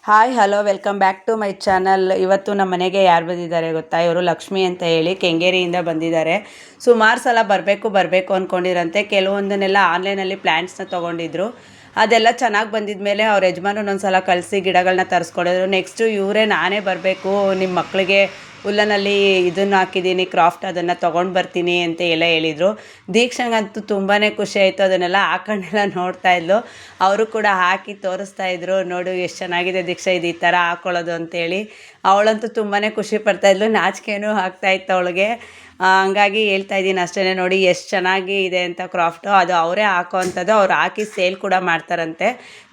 Hi hello welcome back to my channel. ಇವತ್ತು ನಮ್ಮ ಮನೆಗೆ ಯಾರು ಬಂದಿದ್ದಾರೆ ಗೊತ್ತಾ? ಇವರು ಲಕ್ಷ್ಮಿ ಅಂತ ಹೇಳಿ ಕೆಂಗೇರಿಯಿಂದ ಬಂದಿದ್ದಾರೆ. ಸುಮಾರು ಸಲ ಬರಬೇಕು ಅಂದ್ಕೊಂಡಿರಂತೆ. ಕೆಲವೊಂದನ್ನೆಲ್ಲ ಆನ್ಲೈನಲ್ಲಿ ಪ್ಲ್ಯಾಂಟ್ಸ್ನ ತೊಗೊಂಡಿದ್ರು. ಅದೆಲ್ಲ ಚೆನ್ನಾಗಿ ಬಂದಿದ ಮೇಲೆ ಅವ್ರ ಯಜಮಾನರು ಒಂದು ಸಲ ಕಳಿಸಿ ಗಿಡಗಳನ್ನ ತರಿಸ್ಕೊಡಿದ್ರು. ನೆಕ್ಸ್ಟು ಇವರೇ ನಾನೇ ಬರಬೇಕು, ನಿಮ್ಮ ಮಕ್ಕಳಿಗೆ ಉಲ್ಲನಲ್ಲಿ ಇದನ್ನು ಹಾಕಿದ್ದೀನಿ ಕ್ರಾಫ್ಟ್, ಅದನ್ನು ತೊಗೊಂಡು ಬರ್ತೀನಿ ಅಂತ ಎಲ್ಲ ಹೇಳಿದರು. ದೀಕ್ಷಂಗಂತೂ ತುಂಬಾ ಖುಷಿ ಆಯಿತು. ಅದನ್ನೆಲ್ಲ ಹಾಕೊಂಡೆಲ್ಲ ನೋಡ್ತಾ ಇದ್ಲು. ಅವರು ಕೂಡ ಹಾಕಿ ತೋರಿಸ್ತಾಯಿದ್ರು, ನೋಡು ಎಷ್ಟು ಚೆನ್ನಾಗಿದೆ ದೀಕ್ಷಾ ಇದು ಈ ಥರ ಹಾಕ್ಕೊಳ್ಳೋದು ಅಂತೇಳಿ. ಅವಳಂತೂ ತುಂಬಾ ಖುಷಿ ಪಡ್ತಾಯಿದ್ಲು, ನಾಚಿಕೆನೂ ಆಗ್ತಾಯಿತ್ತು ಅವಳಿಗೆ. ಹಂಗಾಗಿ ಹೇಳ್ತಾ ಇದ್ದೀನಿ ಅಷ್ಟೇ. ನೋಡಿ ಎಷ್ಟು ಚೆನ್ನಾಗಿ ಇದೆ ಅಂತ ಕ್ರಾಫ್ಟು. ಅದು ಅವರೇ ಹಾಕೋ ಅಂಥದ್ದು. ಅವ್ರು ಹಾಕಿ ಸೇಲ್ ಕೂಡ ಮಾಡ್ತಾರಂತೆ.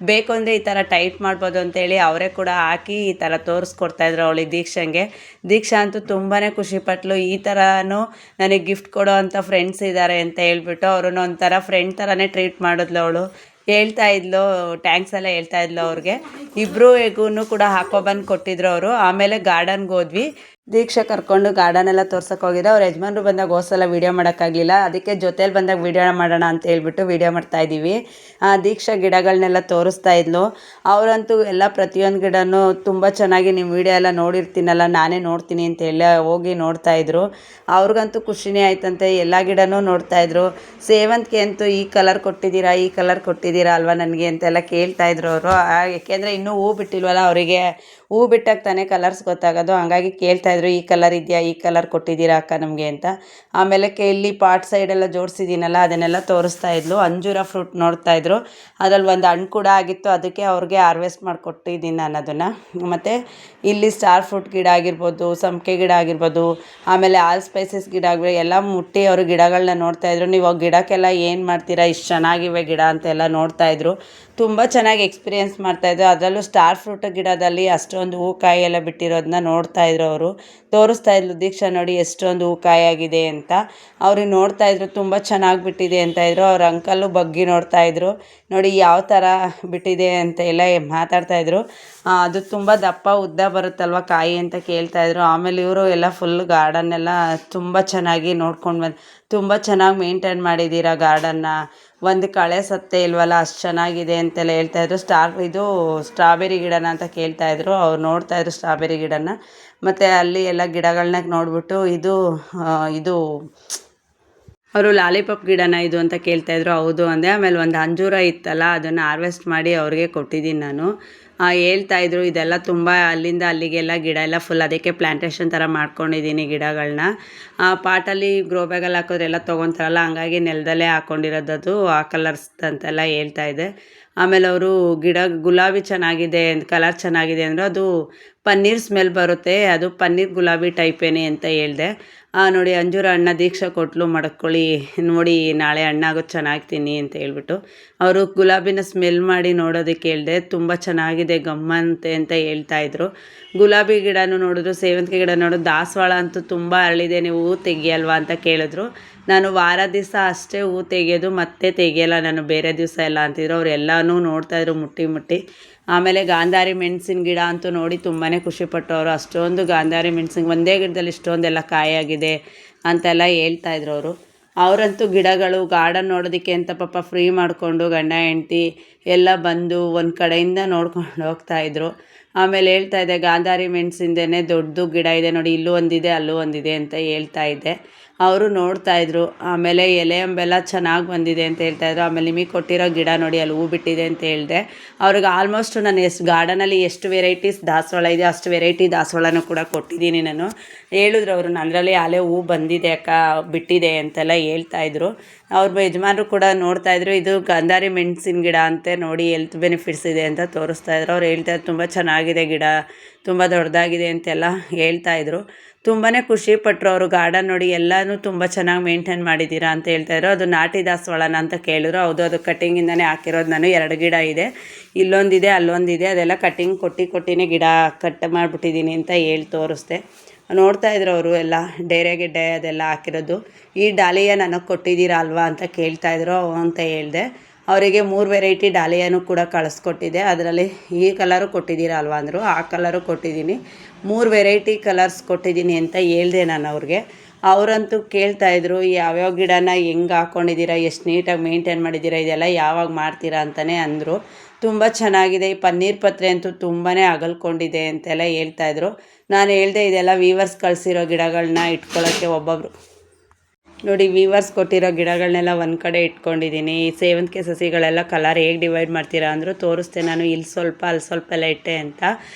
ಬೇಕು ಅಂದರೆ ಈ ಥರ ಟೈಟ್ ಮಾಡ್ಬೋದು ಅಂತೇಳಿ ಅವರೇ ಕೂಡ ಹಾಕಿ ಈ ಥರ ತೋರಿಸ್ಕೊಡ್ತಾಯಿದ್ರು ಅವಳಿಗೆ, ದೀಕ್ಷಾ ಅಂತೂ ತುಂಬಾ ಖುಷಿಪಟ್ಲು. ಈ ಥರನೂ ನನಗೆ ಗಿಫ್ಟ್ ಕೊಡೋ ಅಂಥ ಫ್ರೆಂಡ್ಸ್ ಇದ್ದಾರೆ ಅಂತ ಹೇಳ್ಬಿಟ್ಟು ಅವ್ರನ್ನ ಒಂಥರ ಫ್ರೆಂಡ್ ಥರನೇ ಟ್ರೀಟ್ ಮಾಡಿದ್ಲು ಅವಳು. ಹೇಳ್ತಾ ಇದ್ಲು, ಟ್ಯಾಂಕ್ಸ್ ಎಲ್ಲ ಹೇಳ್ತಾ ಇದ್ಲು ಅವ್ರಿಗೆ. ಇಬ್ಬರು ಹೇಗೂ ಕೂಡ ಹಾಕೊಬಂದು ಕೊಟ್ಟಿದ್ರು ಅವರು. ಆಮೇಲೆ ಗಾರ್ಡನ್ಗೆ ಹೋದ್ವಿ. ದೀಕ್ಷಾ ಕರ್ಕೊಂಡು ಗಾರ್ಡನೆಲ್ಲ ತೋರ್ಸಕ್ಕೆ ಹೋಗಿದ್ದೆ. ಅವ್ರ ಯಜಮಾನ್ರು ಬಂದಾಗ ಹೋದ್ಸಲ ವೀಡಿಯೋ ಮಾಡೋಕ್ಕಾಗಲಿಲ್ಲ, ಅದಕ್ಕೆ ಜೊತೇಲಿ ಬಂದಾಗ ವೀಡಿಯೋ ಮಾಡೋಣ ಅಂತ ಹೇಳ್ಬಿಟ್ಟು ವೀಡಿಯೋ ಮಾಡ್ತಾಯಿದ್ದೀವಿ. ದೀಕ್ಷಾ ಗಿಡಗಳನ್ನೆಲ್ಲ ತೋರಿಸ್ತಾ ಇದ್ಲು. ಅವರಂತೂ ಎಲ್ಲ ಪ್ರತಿಯೊಂದು ಗಿಡನೂ ತುಂಬ ಚೆನ್ನಾಗಿ, ನಿಮ್ಮ ವೀಡಿಯೋ ಎಲ್ಲ ನೋಡಿರ್ತೀನಲ್ಲ, ನಾನೇ ನೋಡ್ತೀನಿ ಅಂತ ಎಲ್ಲ ಹೋಗಿ ನೋಡ್ತಾಯಿದ್ರು. ಅವ್ರಿಗಂತೂ ಖುಷಿನೇ ಆಯ್ತಂತೆ. ಎಲ್ಲ ಗಿಡನೂ ನೋಡ್ತಾಯಿದ್ರು. ಸೇವಂತಿಗೆ ಅಂತೂ ಈ ಕಲರ್ ಕೊಟ್ಟಿದ್ದೀರಾ ಅಲ್ವಾ ನನಗೆ ಅಂತೆಲ್ಲ ಕೇಳ್ತಾಯಿದ್ರು ಅವರು. ಏಕೆಂದರೆ ಇನ್ನೂ ಹೂ ಬಿಟ್ಟಿಲ್ವಲ್ಲ ಅವರಿಗೆ, ಹೂ ಬಿಟ್ಟಾಗ ತಾನೇ ಕಲರ್ಸ್ ಗೊತ್ತಾಗೋದು. ಹಂಗಾಗಿ ಕೇಳ್ತಾಯಿದ್ರು, ಈ ಕಲರ್ ಇದೆಯಾ, ಈ ಕಲರ್ ಕೊಟ್ಟಿದ್ದೀರಾ ಅಕ್ಕ ನಮಗೆ ಅಂತ. ಆಮೇಲೆ ಇಲ್ಲಿ ಪಾಟ್ ಸೈಡೆಲ್ಲ ಜೋಡಿಸಿದ್ದೀನಲ್ಲ ಅದನ್ನೆಲ್ಲ ತೋರಿಸ್ತಾ ಇದ್ಲು. ಅಂಜೂರ ಫ್ರೂಟ್ ನೋಡ್ತಾಯಿದ್ರು. ಅದರಲ್ಲಿ ಒಂದು ಹಣ್ಣು ಕೂಡ ಆಗಿತ್ತು, ಅದಕ್ಕೆ ಅವ್ರಿಗೆ ಹಾರ್ವೆಸ್ಟ್ ಮಾಡಿಕೊಟ್ಟಿದ್ದೀನಿ ನಾನು ಅದನ್ನು. ಮತ್ತು ಇಲ್ಲಿ ಸ್ಟಾರ್ ಫ್ರೂಟ್ ಗಿಡ ಆಗಿರ್ಬೋದು, ಸಂಪಿಗೆ ಗಿಡ ಆಗಿರ್ಬೋದು, ಆಮೇಲೆ ಆಲ್ ಸ್ಪೈಸಸ್ ಗಿಡ ಆಗಿರ್ಬೋದು, ಎಲ್ಲ ಮುಟ್ಟಿ ಅವರು ಗಿಡಗಳನ್ನ ನೋಡ್ತಾಯಿದ್ರು. ನೀವು ಗಿಡಕ್ಕೆಲ್ಲ ಏನು ಮಾಡ್ತೀರಾ, ಇಷ್ಟು ಚೆನ್ನಾಗಿವೆ ಗಿಡ ಅಂತೆಲ್ಲ ನೋಡ್ತಾಯಿದ್ರು. ತುಂಬ ಚೆನ್ನಾಗಿ ಎಕ್ಸ್ಪೀರಿಯೆನ್ಸ್ ಮಾಡ್ತಾಯಿದ್ರು. ಅದರಲ್ಲೂ ಸ್ಟಾರ್ ಫ್ರೂಟ್ ಗಿಡದಲ್ಲಿ ಅಷ್ಟೊಂದು ಹೂ ಕಾಯಿ ಎಲ್ಲ ಬಿಟ್ಟಿರೋದನ್ನ ನೋಡ್ತಾಯಿದ್ರು ಅವರು. ತೋರಿಸ್ತಾ ಇದ್ಲು, ದೀಕ್ಷಾ ನೋಡಿ ಎಷ್ಟೊಂದು ಹೂ ಕಾಯಿ ಆಗಿದೆ ಅಂತ. ಅವ್ರಿಗೆ ನೋಡ್ತಾಯಿದ್ರು, ತುಂಬ ಚೆನ್ನಾಗಿ ಬಿಟ್ಟಿದೆ ಅಂತ ಇದ್ರು. ಅವ್ರ ಅಂಕಲ್ಲು ಬಗ್ಗಿ ನೋಡ್ತಾಯಿದ್ರು, ನೋಡಿ ಯಾವ ಥರ ಬಿಟ್ಟಿದೆ ಅಂತ ಎಲ್ಲ ಮಾತಾಡ್ತಾಯಿದ್ರು. ಅದು ತುಂಬ ದಪ್ಪ ಉದ್ದ ಬರುತ್ತಲ್ವ ಕಾಯಿ ಅಂತ ಕೇಳ್ತಾಯಿದ್ರು. ಆಮೇಲೆ ಇವರು ಎಲ್ಲ ಫುಲ್ ಗಾರ್ಡನ್ನೆಲ್ಲ ತುಂಬ ಚೆನ್ನಾಗಿ ನೋಡ್ಕೊಂಡು ತುಂಬ ಚೆನ್ನಾಗಿ ಮೇಂಟೈನ್ ಮಾಡಿದ್ದೀರಾ ಗಾರ್ಡನ್ನ, ಒಂದು ಕಳೆ ಸತ್ತೇ ಇಲ್ವಲ್ಲ, ಅಷ್ಟು ಚೆನ್ನಾಗಿದೆ ಅಂತೆಲ್ಲ ಹೇಳ್ತಾಯಿದ್ರು. ಇದು ಸ್ಟ್ರಾಬೆರಿ ಗಿಡನ ಅಂತ ಕೇಳ್ತಾಯಿದ್ರು. ಅವ್ರು ನೋಡ್ತಾಯಿದ್ರು ಸ್ಟ್ರಾಬೆರಿ ಗಿಡನ. ಮತ್ತು ಅಲ್ಲಿ ಎಲ್ಲ ಗಿಡಗಳನ್ನ ನೋಡಿಬಿಟ್ಟು ಇದು ಅವರು ಲಾಲಿಪಾಪ್ ಗಿಡನ ಇದು ಅಂತ ಕೇಳ್ತಾಯಿದ್ರು. ಹೌದು ಅಂದೆ. ಆಮೇಲೆ ಒಂದು ಅಂಜೂರ ಇತ್ತಲ್ಲ, ಅದನ್ನು ಹಾರ್ವೆಸ್ಟ್ ಮಾಡಿ ಅವ್ರಿಗೆ ಕೊಟ್ಟಿದ್ದೀನಿ ನಾನು. ಹೇಳ್ತಾಯಿದ್ರು, ಇದೆಲ್ಲ ತುಂಬ ಅಲ್ಲಿಂದ ಅಲ್ಲಿಗೆಲ್ಲ ಗಿಡ ಎಲ್ಲ ಫುಲ್, ಅದಕ್ಕೆ ಪ್ಲ್ಯಾಂಟೇಷನ್ ಥರ ಮಾಡ್ಕೊಂಡಿದ್ದೀನಿ ಗಿಡಗಳನ್ನ. ಪಾಟಲ್ಲಿ ಗ್ರೋ ಬ್ಯಾಗಲ್ಲಿ ಹಾಕಿದ್ರೆ ಎಲ್ಲ ತೊಗೊತಾರಲ್ಲ, ಹಂಗಾಗಿ ನೆಲದಲ್ಲೇ ಹಾಕ್ಕೊಂಡಿರೋದದು ಆ ಕಲರ್ಸ್ ಅಂತೆಲ್ಲ ಹೇಳ್ತಾಯಿದ್ದೆ. ಆಮೇಲೆ ಅವರು ಗುಲಾಬಿ ಚೆನ್ನಾಗಿದೆ, ಕಲರ್ ಚೆನ್ನಾಗಿದೆ ಅಂದರು. ಅದು ಪನ್ನೀರ್ ಸ್ಮೆಲ್ ಬರುತ್ತೆ, ಅದು ಪನ್ನೀರ್ ಗುಲಾಬಿ ಟೈಪೇನೆ ಅಂತ ಹೇಳಿದೆ. ನೋಡಿ ಅಂಜೂರ ಹಣ್ಣ ದೀಕ್ಷಾ ಕೊಟ್ಲು, ಮಡ್ಕೊಳ್ಳಿ ನೋಡಿ, ನಾಳೆ ಹಣ್ಣಾಗೋದು ಚೆನ್ನಾಗ್ತೀನಿ ಅಂತ ಹೇಳ್ಬಿಟ್ಟು. ಅವರು ಗುಲಾಬಿನ ಸ್ಮೆಲ್ ಮಾಡಿ ನೋಡೋದಕ್ಕೆ ಹೇಳಿದೆ. ತುಂಬ ಚೆನ್ನಾಗಿದೆ ಗಮ್ಮಂತೆ ಅಂತ ಹೇಳ್ತಾಯಿದ್ರು. ಗುಲಾಬಿ ಗಿಡನೂ ನೋಡಿದ್ರು, ಸೇವಂತಿಗೆ ಗಿಡ ನೋಡಿದ್ರು. ದಾಸವಾಳ ಅಂತೂ ತುಂಬ ಅರಳಿದೆ, ನೀವು ಹೂ ತೆಗಿಯಲ್ವಾ ಅಂತ ಕೇಳಿದ್ರು. ನಾನು ವಾರ ದಿವಸ ಅಷ್ಟೇ ಹೂ ತೆಗೆಯೋದು, ಮತ್ತೆ ತೆಗಿಯಲ್ಲ ನಾನು ಬೇರೆ ದಿವಸ ಎಲ್ಲ ಅಂತಿದ್ರು. ಅವ್ರು ಎಲ್ಲನೂ ನೋಡ್ತಾಯಿದ್ರು ಮುಟ್ಟಿ. ಆಮೇಲೆ ಗಾಂಧಾರಿ ಮೆಣಸಿನ ಗಿಡ ಅಂತೂ ನೋಡಿ ತುಂಬಾ ಖುಷಿಪಟ್ಟರು ಅವರು. ಅಷ್ಟೊಂದು ಗಾಂಧಾರಿ ಮೆಣಸಿನ ಒಂದೇ ಗಿಡದಲ್ಲಿ ಇಷ್ಟೊಂದೆಲ್ಲ ಕಾಯಾಗಿದೆ ಅಂತೆಲ್ಲ ಹೇಳ್ತಾಯಿದ್ರು ಅವರು. ಅವರಂತೂ ಗಿಡಗಳು ಗಾರ್ಡನ್ ನೋಡೋದಕ್ಕೆ ಅಂತ ಪಾಪ ಫ್ರೀ ಮಾಡಿಕೊಂಡು ಗಂಡ ಹೆಂಡ್ತಿ ಎಲ್ಲ ಬಂದು ಒಂದು ಕಡೆಯಿಂದ ನೋಡ್ಕೊಂಡು ಹೋಗ್ತಾಯಿದ್ರು. ಆಮೇಲೆ ಹೇಳ್ತಾಯಿದ್ದೆ, ಗಾಂಧಾರಿ ಮೆಣಸಿಂದೇ ದೊಡ್ಡದು ಗಿಡ ಇದೆ ನೋಡಿ, ಇಲ್ಲೂ ಒಂದಿದೆ ಅಲ್ಲೂ ಒಂದಿದೆ ಅಂತ ಹೇಳ್ತಾಯಿದ್ದೆ. ಅವರು ನೋಡ್ತಾಯಿದ್ರು. ಆಮೇಲೆ ಎಲೆ ಅಂಬೆಲ್ಲ ಚೆನ್ನಾಗಿ ಬಂದಿದೆ ಅಂತ ಹೇಳ್ತಾಯಿದ್ರು. ಆಮೇಲೆ ನಿಮಗೆ ಕೊಟ್ಟಿರೋ ಗಿಡ ನೋಡಿ ಅಲ್ಲಿ ಹೂ ಬಿಟ್ಟಿದೆ ಅಂತ ಹೇಳಿದೆ. ಅವ್ರಿಗೆ ಆಲ್ಮೋಸ್ಟ್ ನಾನು ಗಾರ್ಡನಲ್ಲಿ ಎಷ್ಟು ವೆರೈಟೀಸ್ ದಾಸವಾಳ ಇದೆ ಅಷ್ಟು ವೆರೈಟಿ ದಾಸವಾಳನೂ ಕೂಡ ಕೊಟ್ಟಿದ್ದೀನಿ ನಾನು. ಹೇಳಿದ್ರು ಅವರು, ಅದರಲ್ಲಿ ಆಲೆ ಹೂ ಬಂದಿದೆ ಅಕ್ಕ, ಬಿಟ್ಟಿದೆ ಅಂತೆಲ್ಲ ಹೇಳ್ತಾಯಿದ್ರು. ಅವ್ರ ಯಜಮಾನರು ಕೂಡ ನೋಡ್ತಾಯಿದ್ರು. ಇದು ಗಾಂಧಾರಿ ಮೆಣಸಿನ ಗಿಡ ಅಂತೆ, ನೋಡಿ ಹೆಲ್ತ್ ಬೆನಿಫಿಟ್ಸ್ ಇದೆ ಅಂತ ತೋರಿಸ್ತಾಯಿದ್ರು. ಅವ್ರು ಹೇಳ್ತಾಯಿದ್ರು ತುಂಬ ಚೆನ್ನಾಗಿದೆ ಗಿಡ, ತುಂಬ ದೊಡ್ಡದಾಗಿದೆ ಅಂತೆಲ್ಲ ಹೇಳ್ತಾಯಿದ್ರು. ತುಂಬಾ ಖುಷಿಪಟ್ಟರು ಅವರು. ಗಾರ್ಡನ್ ನೋಡಿ ಎಲ್ಲನೂ ತುಂಬ ಚೆನ್ನಾಗಿ ಮೇಂಟೈನ್ ಮಾಡಿದ್ದೀರಾ ಅಂತ ಹೇಳ್ತಾಯಿದ್ರು. ಅದು ನಾಟಿ ದಾಸವಾಳನ ಅಂತ ಕೇಳಿದ್ರು. ಹೌದು, ಅದು ಕಟ್ಟಿಂಗಿಂದನೇ ಹಾಕಿರೋದು ನಾನು. 2 ಗಿಡ ಇದೆ, ಇಲ್ಲೊಂದಿದೆ ಅಲ್ಲೊಂದಿದೆ. ಅದೆಲ್ಲ ಕಟ್ಟಿಂಗ್ ಕೊಟ್ಟಿನೇ ಗಿಡ ಕಟ್ ಮಾಡಿಬಿಟ್ಟಿದ್ದೀನಿ ಅಂತ ಹೇಳಿ ತೋರಿಸ್ದೆ. ನೋಡ್ತಾಯಿದ್ರು ಅವರು ಎಲ್ಲ ಡೇರೆ ಗಿಡ್ಡೆ ಅದೆಲ್ಲ ಹಾಕಿರೋದು. ಈ ಡಾಲಿಯಾ ನನಗೆ ಕೊಟ್ಟಿದ್ದೀರಾ ಅಲ್ವಾ ಅಂತ ಕೇಳ್ತಾಯಿದ್ರು ಅಂತ ಹೇಳಿದೆ. ಅವರಿಗೆ 3 ವೆರೈಟಿ ಡಾಲಿಯಾನು ಕೂಡ ಕಳಿಸ್ಕೊಟ್ಟಿದ್ದೆ. ಅದರಲ್ಲಿ ಈ ಕಲರು ಕೊಟ್ಟಿದ್ದೀರಾ ಅಲ್ವಾ ಅಂದರು. ಆ ಕಲರು ಕೊಟ್ಟಿದ್ದೀನಿ, 3 ವೆರೈಟಿ ಕಲರ್ಸ್ ಕೊಟ್ಟಿದ್ದೀನಿ ಅಂತ ಹೇಳಿದೆ ನಾನು ಅವ್ರಿಗೆ. ಅವರಂತೂ ಕೇಳ್ತಾಯಿದ್ರು, ಯಾವ್ಯಾವ ಗಿಡನ ಹೆಂಗೆ ಹಾಕ್ಕೊಂಡಿದ್ದೀರಾ, ಎಷ್ಟು ನೀಟಾಗಿ ಮೇಂಟೈನ್ ಮಾಡಿದ್ದೀರಾ, ಇದೆಲ್ಲ ಯಾವಾಗ ಮಾಡ್ತೀರಾ ಅಂತಲೇ ಅಂದರು. ತುಂಬ ಚೆನ್ನಾಗಿದೆ. ಈ ಪನ್ನೀರ್ ಪತ್ರೆ ಅಂತೂ ತುಂಬಾ ಅಗಲ್ಕೊಂಡಿದೆ ಅಂತೆಲ್ಲ ಹೇಳ್ತಾಯಿದ್ರು. ನಾನು ಹೇಳಿದೆ ಇದೆಲ್ಲ ವೀವರ್ಸ್ ಕಳಿಸಿರೋ ಗಿಡಗಳನ್ನ ಇಟ್ಕೊಳ್ಳೋಕ್ಕೆ ಒಬ್ಬೊಬ್ರು ನೋಡಿ ವೀವರ್ಸ್ ಕೊಟ್ಟಿರೋ ಗಿಡಗಳನ್ನೆಲ್ಲ ಒಂದು ಕಡೆ ಇಟ್ಕೊಂಡಿದ್ದೀನಿ. ಸೇವಂತಿಗೆ ಸಸಿಗಳೆಲ್ಲ ಕಲರ್ ಹೇಗೆ ಡಿವೈಡ್ ಮಾಡ್ತೀರಾ ಅಂದರು. ತೋರಿಸ್ದೆ ನಾನು, ಇಲ್ಲಿ ಸ್ವಲ್ಪ ಅಲ್ಲಿ ಸ್ವಲ್ಪ ಎಲ್ಲ ಇಟ್ಟೆ ಅಂತ.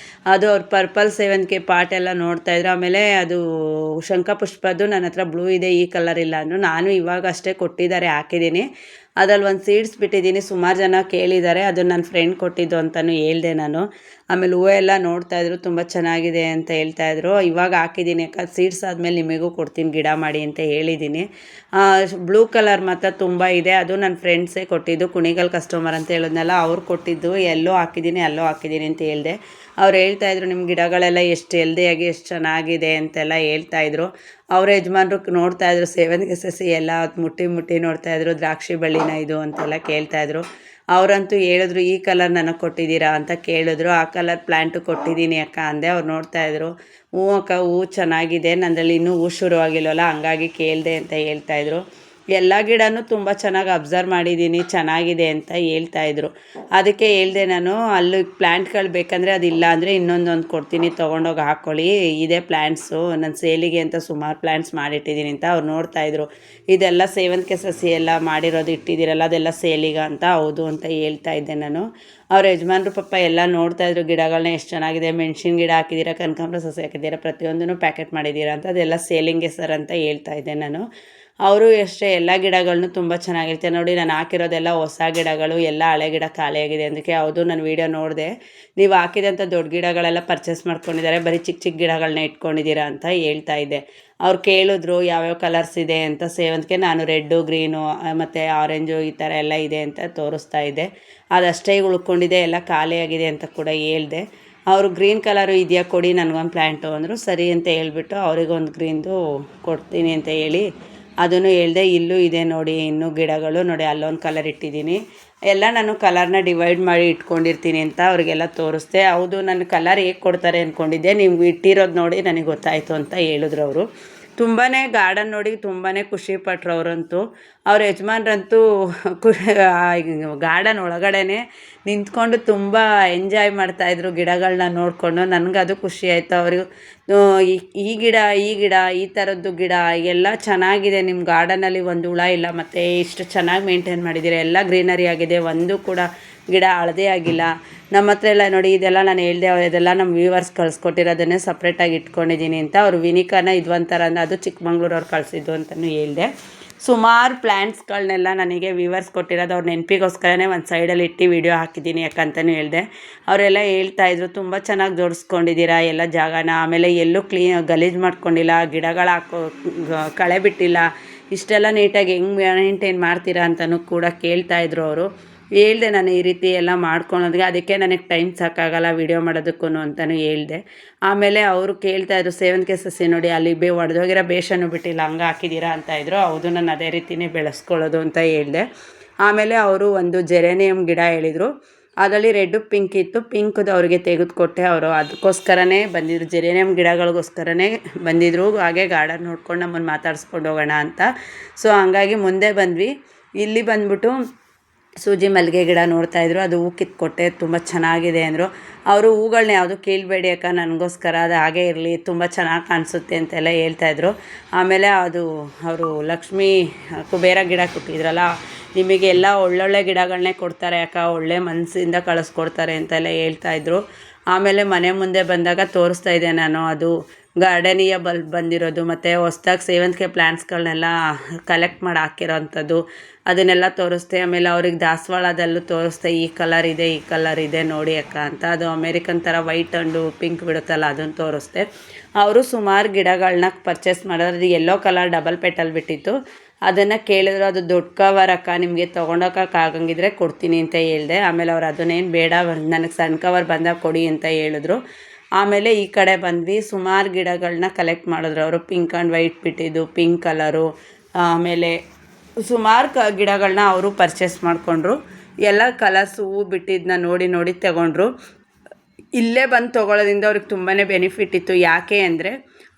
ಅದು ಅವ್ರು ಪರ್ಪಲ್ ಸೇವಂತಿಗೆ ಪಾಟ್ ಎಲ್ಲ ನೋಡ್ತಾಯಿದ್ರು. ಆಮೇಲೆ ಅದು ಶಂಖಪುಷ್ಪದ್ದು ನನ್ನ ಹತ್ರ ಬ್ಲೂ ಇದೆ, ಈ ಕಲರ್ ಇಲ್ಲ ಅಂದರು. ನಾನು ಇವಾಗ ಅಷ್ಟೇ ಕೊಟ್ಟಿದ್ದಾರೆ, ಹಾಕಿದ್ದೀನಿ. ಅದ್ರಲ್ಲಿ ಒಂದು ಸೀಡ್ಸ್ ಬಿಟ್ಟಿದ್ದೀನಿ. ಸುಮಾರು ಜನ ಕೇಳಿದ್ದಾರೆ, ಅದು ನನ್ನ ಫ್ರೆಂಡ್ ಕೊಟ್ಟಿದ್ದು ಅಂತಲೂ ಹೇಳಿದೆ ನಾನು. ಆಮೇಲೆ ಹೂವು ಎಲ್ಲ ನೋಡ್ತಾಯಿದ್ರು, ತುಂಬ ಚೆನ್ನಾಗಿದೆ ಅಂತ ಹೇಳ್ತಾಯಿದ್ರು. ಇವಾಗ ಹಾಕಿದ್ದೀನಿ, ಯಾಕಂದ್ರೆ ಸೀಡ್ಸ್ ಆದಮೇಲೆ ನಿಮಗೂ ಕೊಡ್ತೀನಿ ಗಿಡ ಮಾಡಿ ಅಂತ ಹೇಳಿದ್ದೀನಿ. ಬ್ಲೂ ಕಲರ್ ಮಾತ್ರ ತುಂಬ ಇದೆ, ಅದು ನನ್ನ ಫ್ರೆಂಡ್ಸೇ ಕೊಟ್ಟಿದ್ದು. ಕುಣಿಗಲ್ ಕಸ್ಟಮರ್ ಅಂತ ಹೇಳಿದ್ನಲ್ಲ, ಅವ್ರು ಕೊಟ್ಟಿದ್ದು. ಎಲ್ಲೋ ಹಾಕಿದ್ದೀನಿ ಅಂತ ಹೇಳಿದೆ. ಅವ್ರು ಹೇಳ್ತಾಯಿದ್ರು ನಿಮ್ಮ ಗಿಡಗಳೆಲ್ಲ ಎಷ್ಟು ಹೆಲ್ದಿಯಾಗಿ ಎಷ್ಟು ಚೆನ್ನಾಗಿದೆ ಅಂತೆಲ್ಲ ಹೇಳ್ತಾಯಿದ್ರು. ಅವ್ರ ಯಜಮಾನ್ರು ನೋಡ್ತಾಯಿದ್ರು ಸೇವಂತಿಗೆ ಸಸಿ ಎಲ್ಲ ಮುಟ್ಟಿ ನೋಡ್ತಾಯಿದ್ರು, ದ್ರಾಕ್ಷಿ ಬಳ್ಳಿನ ಇದು ಅಂತೆಲ್ಲ ಕೇಳ್ತಾಯಿದ್ರು. ಅವರಂತೂ ಹೇಳಿದ್ರು ಈ ಕಲರ್ ನನಗೆ ಕೊಟ್ಟಿದ್ದೀರಾ ಅಂತ ಕೇಳಿದ್ರು. ಆ ಕಲರ್ ಪ್ಲ್ಯಾಂಟು ಕೊಟ್ಟಿದ್ದೀನಿ ಅಕ್ಕ ಅಂದೆ. ಅವ್ರು ನೋಡ್ತಾಯಿದ್ರು, ಹ್ಞೂ ಅಕ್ಕ ಹೂವು ಚೆನ್ನಾಗಿದೆ, ನನ್ನಲ್ಲಿ ಇನ್ನೂ ಹೂ ಶುರುವಾಗಿಲ್ವಲ್ಲ ಹಂಗಾಗಿ ಕೇಳಿದೆ ಅಂತ ಹೇಳ್ತಾಯಿದ್ರು. ಎಲ್ಲ ಗಿಡನೂ ತುಂಬ ಚೆನ್ನಾಗಿ ಅಬ್ಸರ್ವ್ ಮಾಡಿದ್ದೀನಿ, ಚೆನ್ನಾಗಿದೆ ಅಂತ ಹೇಳ್ತಾಯಿದ್ರು. ಅದಕ್ಕೆ ಹೇಳಿದೆ ನಾನು, ಅಲ್ಲಿ ಪ್ಲ್ಯಾಂಟ್ಗಳು ಬೇಕಂದರೆ ಅದಿಲ್ಲ ಅಂದರೆ ಇನ್ನೊಂದೊಂದು ಕೊಡ್ತೀನಿ, ತೊಗೊಂಡೋಗಿ ಹಾಕ್ಕೊಳ್ಳಿ, ಇದೇ ಪ್ಲ್ಯಾಂಟ್ಸು ನಾನು ಸೇಲಿಗೆ ಅಂತ ಸುಮಾರು ಪ್ಲ್ಯಾಂಟ್ಸ್ ಮಾಡಿಟ್ಟಿದ್ದೀನಿ ಅಂತ. ಅವ್ರು ನೋಡ್ತಾಯಿದ್ರು, ಇದೆಲ್ಲ ಸೇವಂತಿಗೆ ಸಸಿ ಎಲ್ಲ ಮಾಡಿರೋದು ಇಟ್ಟಿದ್ದೀರಲ್ಲ ಅದೆಲ್ಲ ಸೇಲಿಗೆ ಅಂತ. ಹೌದು ಅಂತ ಹೇಳ್ತಾ ಇದ್ದೆ ನಾನು. ಅವ್ರ ಯಜಮಾನ್ರು ಪಾಪ ಎಲ್ಲ ನೋಡ್ತಾಯಿದ್ರು ಗಿಡಗಳನ್ನ ಎಷ್ಟು ಚೆನ್ನಾಗಿದೆ, ಮೆಣಸಿನ ಗಿಡ ಹಾಕಿದ್ದೀರಾ, ಕನಕಾಂಬರ ಸಸಿ ಹಾಕಿದ್ದೀರಾ, ಪ್ರತಿಯೊಂದೂ ಪ್ಯಾಕೆಟ್ ಮಾಡಿದ್ದೀರಾ ಅಂತ. ಅದೆಲ್ಲ ಸೇಲಿಂಗೆ ಸರ್ ಅಂತ ಹೇಳ್ತಾ ಇದ್ದೆ ನಾನು. ಅವರು ಅಷ್ಟೇ ಎಲ್ಲ ಗಿಡಗಳನ್ನೂ ತುಂಬ ಚೆನ್ನಾಗಿರ್ತಾರೆ. ನೋಡಿ ನಾನು ಹಾಕಿರೋದೆಲ್ಲ ಹೊಸ ಗಿಡಗಳು, ಎಲ್ಲ ಹಳೆ ಗಿಡ ಖಾಲಿಯಾಗಿದೆ. ಅದಕ್ಕೆ ಹೌದು ನಾನು ವೀಡಿಯೋ ನೋಡಿದೆ, ನೀವು ಹಾಕಿದಂಥ ದೊಡ್ಡ ಗಿಡಗಳೆಲ್ಲ ಪರ್ಚೇಸ್ ಮಾಡ್ಕೊಂಡಿದ್ದಾರೆ, ಬರೀ ಚಿಕ್ಕ ಚಿಕ್ಕ ಗಿಡಗಳನ್ನ ಇಟ್ಕೊಂಡಿದ್ದೀರಾ ಅಂತ ಹೇಳ್ತಾ ಇದ್ದೆ. ಅವ್ರು ಕೇಳಿದ್ರು ಯಾವ್ಯಾವ ಕಲರ್ಸ್ ಇದೆ ಅಂತ ಸೇವಂತಿಗೆ. ನಾನು ರೆಡ್ಡು, ಗ್ರೀನು ಮತ್ತು ಆರೆಂಜು ಈ ಥರ ಎಲ್ಲ ಇದೆ ಅಂತ ತೋರಿಸ್ತಾ ಇದ್ದೆ. ಅದಷ್ಟೇ ಉಳ್ಕೊಂಡಿದೆ, ಎಲ್ಲ ಖಾಲಿಯಾಗಿದೆ ಅಂತ ಕೂಡ ಹೇಳಿದೆ. ಅವರು ಗ್ರೀನ್ ಕಲರು ಇದೆಯಾ ಕೊಡಿ ನನಗೊಂದು ಪ್ಲ್ಯಾಂಟು ಅಂದರು. ಸರಿ ಅಂತ ಹೇಳ್ಬಿಟ್ಟು ಅವರಿಗೊಂದು ಗ್ರೀನ್ದು ಕೊಡ್ತೀನಿ ಅಂತ ಹೇಳಿ ಅದನ್ನು ಹೇಳಿದೆ. ಇಲ್ಲೂ ಇದೆ ನೋಡಿ ಇನ್ನೂ ಗಿಡಗಳು, ನೋಡಿ ಅಲ್ಲೊಂದು ಕಲರ್ ಇಟ್ಟಿದ್ದೀನಿ. ಎಲ್ಲ ನಾನು ಕಲರ್ನ ಡಿವೈಡ್ ಮಾಡಿ ಇಟ್ಕೊಂಡಿರ್ತೀನಿ ಅಂತ ಅವ್ರಿಗೆಲ್ಲ ತೋರಿಸ್ದೆ. ಹೌದು ನಾನು ಕಲರ್ ಹೇಗೆ ಕೊಡ್ತಾರೆ ಅಂದ್ಕೊಂಡಿದ್ದೆ, ನೀವು ಇಟ್ಟಿರೋದು ನೋಡಿ ನನಗೆ ಗೊತ್ತಾಯಿತು ಅಂತ ಹೇಳಿದ್ರು ಅವರು. ತುಂಬಾ ಗಾರ್ಡನ್ ನೋಡಿ ತುಂಬಾ ಖುಷಿಪಟ್ರು ಅವರಂತೂ. ಅವ್ರ ಯಜಮಾನ್ರಂತೂ ಗಾರ್ಡನ್ ಒಳಗಡೆ ನಿಂತ್ಕೊಂಡು ತುಂಬ ಎಂಜಾಯ್ ಮಾಡ್ತಾಯಿದ್ರು ಗಿಡಗಳನ್ನ ನೋಡಿಕೊಂಡು. ನನಗದು ಖುಷಿ ಆಯಿತು. ಅವರು ಈ ಗಿಡ ಈ ಥರದ್ದು ಗಿಡ ಎಲ್ಲ ಚೆನ್ನಾಗಿದೆ, ನಿಮ್ಮ ಗಾರ್ಡನಲ್ಲಿ ಒಂದು ಹುಳ ಇಲ್ಲ, ಮತ್ತು ಇಷ್ಟು ಚೆನ್ನಾಗಿ ಮೇಂಟೈನ್ ಮಾಡಿದ್ದೀರ, ಎಲ್ಲ ಗ್ರೀನರಿ ಆಗಿದೆ, ಒಂದು ಕೂಡ ಗಿಡ ಹಳದೇ ಆಗಿಲ್ಲ. ನಮ್ಮ ಹತ್ರ ಎಲ್ಲ ನೋಡಿ ಇದೆಲ್ಲ ನಾನು ಹೇಳಿದೆ, ಇದೆಲ್ಲ ನಮ್ಮ ವ್ಯೂವರ್ಸ್ ಕಳಿಸ್ಕೊಟ್ಟಿರೋದನ್ನೇ ಸಪ್ರೇಟಾಗಿ ಇಟ್ಕೊಂಡಿದ್ದೀನಿ ಅಂತ. ಅವರು ವಿನಿಕಾನ ಇದೊಂಥರ ಅದು ಚಿಕ್ಕಮಂಗ್ಳೂರವ್ರು ಕಳಿಸಿದ್ದು ಅಂತಲೂ ಹೇಳಿದೆ. ಸುಮಾರು ಪ್ಲ್ಯಾಂಟ್ಸ್ಗಳನ್ನೆಲ್ಲ ನನಗೆ ವ್ಯೂವರ್ಸ್ ಕೊಟ್ಟಿರೋದು ಅವ್ರ ನೆನಪಿಗೋಸ್ಕರನೇ ಒಂದು ಸೈಡಲ್ಲಿ ಇಟ್ಟು ವೀಡಿಯೋ ಹಾಕಿದ್ದೀನಿ ಯಾಕಂತಲೂ ಹೇಳಿದೆ. ಅವರೆಲ್ಲ ಹೇಳ್ತಾಯಿದ್ರು ತುಂಬ ಚೆನ್ನಾಗಿ ಜೋಡಿಸ್ಕೊಂಡಿದ್ದೀರಾ ಎಲ್ಲ ಜಾಗನ, ಆಮೇಲೆ ಎಲ್ಲೂ ಗಲೀಜು ಮಾಡ್ಕೊಂಡಿಲ್ಲ, ಗಿಡಗಳು ಕಳೆ ಬಿಟ್ಟಿಲ್ಲ, ಇಷ್ಟೆಲ್ಲ ನೀಟಾಗಿ ಹೆಂಗೆ ಮೇಂಟೈನ್ ಮಾಡ್ತೀರಾ ಅಂತಲೂ ಕೂಡ ಕೇಳ್ತಾಯಿದ್ರು ಅವರು. ಹೇಳಿದೆ ನಾನು ಈ ರೀತಿ ಎಲ್ಲ ಮಾಡ್ಕೊಳೋದಕ್ಕೆ, ಅದಕ್ಕೆ ನನಗೆ ಟೈಮ್ ಸಾಕಾಗಲ್ಲ ವೀಡಿಯೋ ಮಾಡೋದಕ್ಕೂ ಅಂತಲೂ ಹೇಳಿದೆ. ಆಮೇಲೆ ಅವರು ಕೇಳ್ತಾಯಿದ್ರು ಸೇವಂತಿಗೆ ಸಸಿ ನೋಡಿ ಅಲ್ಲಿ ಒಡೆದೋಗಿರೋ ಬೇಷನ್ನು ಬಿಟ್ಟಿಲ್ಲ ಹಂಗೆ ಹಾಕಿದ್ದೀರಾ ಅಂತ ಇದ್ರು. ಹೌದು ನಾನು ಅದೇ ರೀತಿಯೇ ಬೆಳೆಸ್ಕೊಳ್ಳೋದು ಅಂತ ಹೇಳಿದೆ. ಆಮೇಲೆ ಅವರು ಒಂದು ಜೆರೇನಿಯಮ್ ಗಿಡ ಹೇಳಿದರು, ಅದರಲ್ಲಿ ರೆಡ್ಡು ಪಿಂಕ್ ಇತ್ತು, ಪಿಂಕ್ದು ಅವ್ರಿಗೆ ತೆಗೆದುಕೊಟ್ಟೆ. ಅವರು ಅದಕ್ಕೋಸ್ಕರನೇ ಬಂದಿದ್ರು, ಜೆರೇನಿಯಮ್ ಗಿಡಗಳಿಗೋಸ್ಕರನೇ ಬಂದಿದ್ದರು. ಹಾಗೆ ಗಾರ್ಡನ್ ನೋಡ್ಕೊಂಡು ನಮ್ಮನ್ನು ಮಾತಾಡ್ಸ್ಕೊಂಡು ಹೋಗೋಣ ಅಂತ. ಸೊ ಹಂಗಾಗಿ ಮುಂದೆ ಬಂದ್ವಿ. ಇಲ್ಲಿ ಬಂದ್ಬಿಟ್ಟು ಸೂಜಿ ಮಲ್ಲಿಗೆ ಗಿಡ ನೋಡ್ತಾಯಿದ್ರು, ಅದು ಹೂ ಕಿತ್ಕೊಟ್ಟೆ, ತುಂಬ ಚೆನ್ನಾಗಿದೆ ಅಂದರು. ಅವರು ಹೂಗಳನ್ನ ಯಾವುದು ಕೀಳ್ಬೇಡಿ ಅಕ್ಕ, ನನಗೋಸ್ಕರ ಅದು ಹಾಗೇ ಇರಲಿ, ತುಂಬ ಚೆನ್ನಾಗಿ ಕಾಣಿಸುತ್ತೆ ಅಂತೆಲ್ಲ ಹೇಳ್ತಾಯಿದ್ರು. ಆಮೇಲೆ ಅದು ಅವರು ಲಕ್ಷ್ಮೀ ಕುಬೇರ ಗಿಡ ಕೊಟ್ಟಿದ್ರಲ್ಲ, ನಿಮಗೆ ಎಲ್ಲ ಒಳ್ಳೊಳ್ಳೆ ಗಿಡಗಳನ್ನೇ ಕೊಡ್ತಾರೆ ಅಕ್ಕ, ಒಳ್ಳೆ ಮನಸ್ಸಿಂದ ಕಳಿಸ್ಕೊಡ್ತಾರೆ ಅಂತೆಲ್ಲ ಹೇಳ್ತಾಯಿದ್ರು. ಆಮೇಲೆ ಮನೆ ಮುಂದೆ ಬಂದಾಗ ತೋರಿಸ್ತಾ ಇದ್ದೆ ನಾನು, ಅದು ಗಾರ್ಡನಿಯ ಬಲ್ಬ್ ಬಂದಿರೋದು, ಮತ್ತು ಹೊಸ್ದಾಗಿ ಸೇವಂತಿಗೆ ಪ್ಲ್ಯಾಂಟ್ಸ್ಗಳನ್ನೆಲ್ಲ ಕಲೆಕ್ಟ್ ಮಾಡಿ ಹಾಕಿರೋವಂಥದ್ದು ಅದನ್ನೆಲ್ಲ ತೋರಿಸ್ದೆ. ಆಮೇಲೆ ಅವ್ರಿಗೆ ದಾಸವಾಳದಲ್ಲೂ ತೋರಿಸ್ದೆ, ಈ ಕಲರ್ ಇದೆ ನೋಡಿ ಅಕ್ಕ ಅಂತ. ಅದು ಅಮೇರಿಕನ್ ಥರ ವೈಟ್ ಆ್ಯಂಡು ಪಿಂಕ್ ಬಿಡುತ್ತಲ್ಲ ಅದನ್ನು ತೋರಿಸ್ದೆ. ಅವರು ಸುಮಾರು ಗಿಡಗಳನ್ನ ಪರ್ಚೇಸ್ ಮಾಡೋದು, ಅದು ಯೆಲ್ಲೋ ಕಲರ್ ಡಬಲ್ ಪೆಟಲ್ ಬಿಟ್ಟಿತ್ತು, ಅದನ್ನು ಕೇಳಿದ್ರು. ಅದು ದೊಡ್ಡ ಕವರ್ ಅಕ್ಕ, ನಿಮಗೆ ತೊಗೊಂಡೋಗಕ್ಕಾಗಂಗಿದ್ರೆ ಕೊಡ್ತೀನಿ ಅಂತ ಹೇಳಿದೆ. ಆಮೇಲೆ ಅವ್ರು ಅದನ್ನೇನು ಬೇಡ, ನನಗೆ ಸಣ್ಣ ಕವರ್ ಬಂದಾಗ ಕೊಡಿ ಅಂತ ಹೇಳಿದ್ರು. ಆಮೇಲೆ ಈ ಕಡೆ ಬಂದ್ವಿ, ಸುಮಾರು ಗಿಡಗಳನ್ನ ಕಲೆಕ್ಟ್ ಮಾಡಿದ್ರು ಅವರು. ಪಿಂಕ್ ಆ್ಯಂಡ್ ವೈಟ್ ಬಿಟ್ಟಿದ್ದು, ಪಿಂಕ್ ಕಲರು, ಆಮೇಲೆ ಸುಮಾರು ಗಿಡಗಳನ್ನ ಅವರು ಪರ್ಚೇಸ್ ಮಾಡಿಕೊಂಡ್ರು. ಎಲ್ಲ ಕಲರ್ಸ್ ಹೂ ಬಿಟ್ಟಿದ್ದನ್ನ ನೋಡಿ ತಗೊಂಡ್ರು. ಇಲ್ಲೇ ಬಂದು ತೊಗೊಳ್ಳೋದ್ರಿಂದ ಅವ್ರಿಗೆ ತುಂಬಾ ಬೆನಿಫಿಟ್ ಇತ್ತು. ಯಾಕೆ ಅಂದರೆ